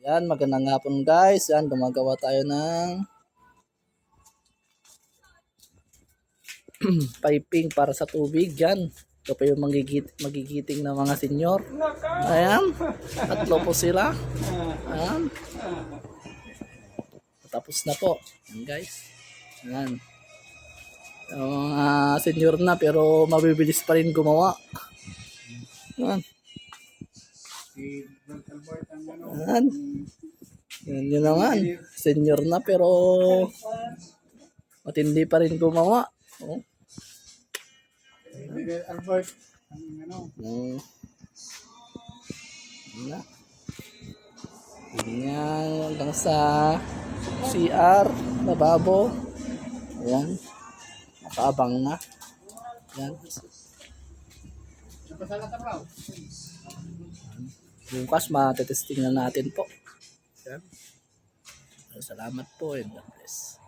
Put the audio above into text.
Yan, magandang hapon guys. Yan, gumagawa tayo ng piping para sa tubig. Yan, ito pa yung magigiting ng mga senyor. Ayan, tatlo po sila. Ayan, tapos na po. Yan guys. Ayan, senyor na pero mabibilis pa rin gumawa. Ayan. Ayan. Yan yun naman. Senior na pero matindi pa rin gumawa. Oh. Albert, Na. Yan hanggang sa CR, lababo. Ayan. Nakaabang na. Yan. Bukas matetesting na natin po. Yan. Salamat po and God bless.